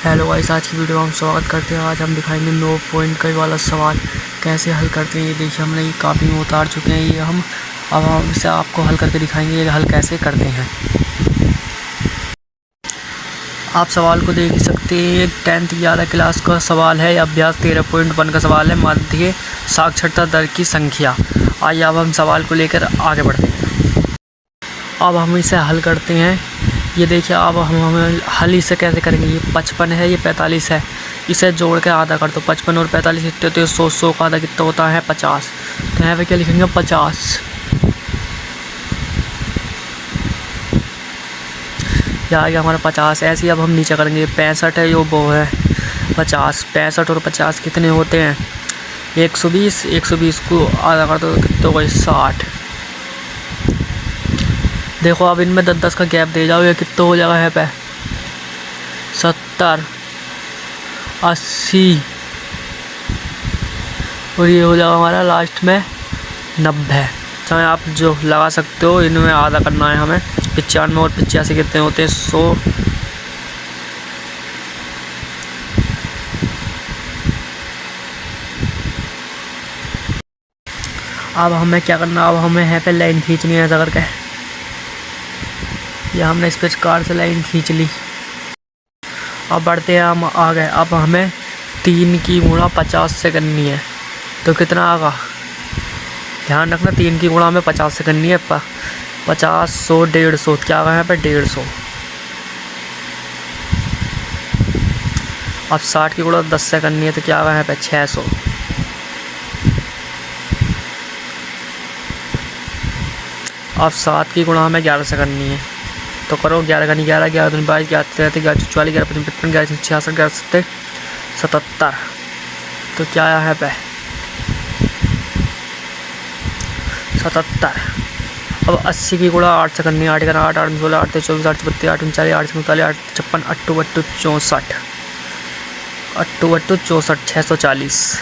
Hello guys, आज की video में हम स्वागत करते हैं। आज हम दिखाएंगे 9 पॉइंट का वाला सवाल कैसे हल करते हैं। ये देखिए, हमने ये कॉपी में उतार चुके हैं। ये हम इसे आपको हल करके दिखाएंगे ये हल कैसे करते हैं। आप सवाल को देख ही सकते हैं। 10th 11 क्लास का सवाल है। अभ्यास 13.1 का सवाल है। माध्य साक्षरता दर की संख्या। आइए अब हम सवाल को लेकर आगे बढ़ते हैं। अब हम इसे हल करते हैं। ये देखिए, अब हम हल इसे कैसे करेंगे। ये 55 है, ये 45 है। इसे जोड़ के आधा कर दो। 55 और 45 कितने होते हैं? 100 का आधा कितना होता है? 50। तो यहाँ पे क्या लिखेंगे? 50। यहाँ आ गया हमारा 50। ऐसे ही अब हम नीचे करेंगे। 65 है, वो है 50। 65 और 50 कितने होते हैं? 120। 120 को आधा कर दो, कितने हो गए? 60। देखो, अब इनमें 10-10 का गैप दे जाओ। ये कितना हो जाएगा? है पे 70, 80 और ये हो जाएगा हमारा लास्ट में 90। चाहे आप जो लगा सकते हो। इनमें आधा करना है हमें। 95 और 85 कितने होते हैं? 100। अब हमें क्या करना? अब हमें यहाँ पे लाइन खींचनी है ऐसा करके। या हमने इस पे कार से लाइन खींच ली। अब बढ़ते हैं हम आगे। अब हमें 3 की गुणा 50 से करनी है। तो कितना आगा? ध्यान रखना, 3 की गुणा हमें 50 से करनी है। 50, 100, 150। क्या आगा यहाँ पे? 150। अब 60 की गुणा 10 से करनी है। तो क्या आगा यहाँ पे? 600। अब 7 की गुणा हमें 11 से करनी है। तो करो। 11 घनी 11, 11 दूनी 22, 11 33, 11 44, 11 55, 11 66, 11 70, 77। तो क्या आया है पे? 77। अब 80 की गुणा 8 से करनी है। 8 का 8, 8 16, 8 24, 8 32, 8 39, 8 39, 8 56, 8 64, 8 64, 640।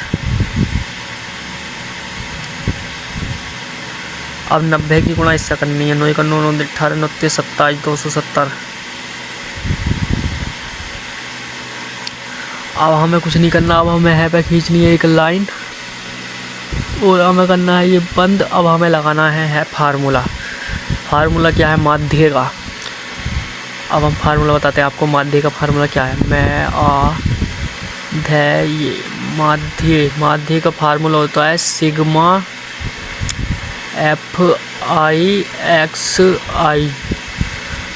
अब 90 की गुणा इससे करनी है। 9 का 9, 9 18, 29, 27, 270। अब हमें कुछ नहीं करना। अब हमें है पे खींचनी है एक लाइन और हमें करना है ये बंद। अब हमें लगाना है फार्मूला। फार्मूला क्या है? माध्य का। अब हम फार्मूला बताते हैं आपको। माध्य का फार्मूला क्या है? माध्य का फार्मूला होता है सिग्मा FI/XI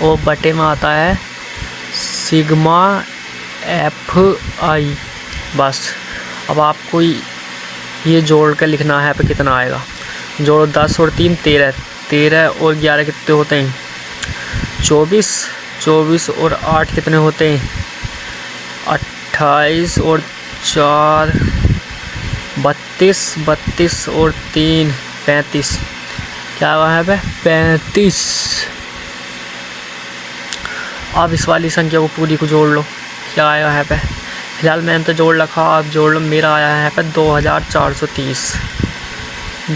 और बटे में आता है सिग्मा FI। बस अब आपको ये जोड़ के लिखना है पे कितना आएगा। जोड़ो। 10 और 3 13, 13 और 11 कितने होते हैं? 24, 24 और 8 कितने होते हैं? 28 और 4 32, 32 और 3 35। क्या हुआ है पे? 35। अब इस वाली संख्या को पूरी को जोड़ लो। क्या आएगा है पे? फिलहाल मैंने तो जोड़ रखा, आप जोड़ लो। मेरा आया है पे 2430।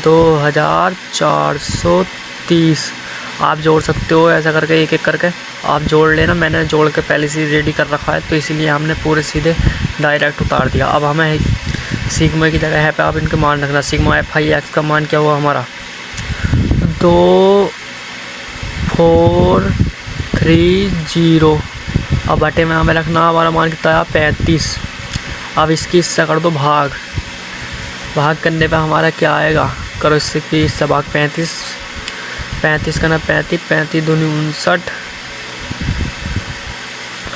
2430 आप जोड़ सकते हो ऐसा करके, एक एक करके आप जोड़ लेना। मैंने जोड़ के पहले से रेडी कर रखा है, तो इसीलिए हमने पूरे सीधे डायरेक्ट उतार दिया। अब हमें सिग्मा की जगह है पे आप इनके मान रखना। सिग्मा FI/X का मान क्या हुआ हमारा? 2430। अब बटे में हमें रखना हमारा मान कितना है? 35। अब इसकी इससे कर दो भाग। भाग करने पे हमारा क्या आएगा? करो इससे कि इससे भाग। 35 35 करना 35, 35 दूनी 59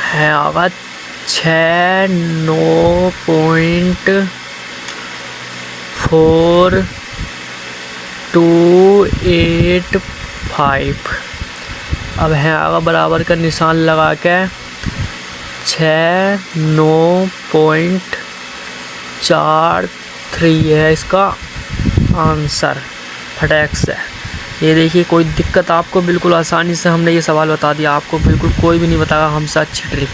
है आगा 69.4285। अब है आगा बराबर का निशान लगा के 69.43 है इसका आंसर। फटाक से ये देखिए, कोई दिक्कत आपको? बिल्कुल आसानी से हमने ये सवाल बता दिया। आपको बिल्कुल कोई भी नहीं बताएगा हमसे अच्छी ट्रिक।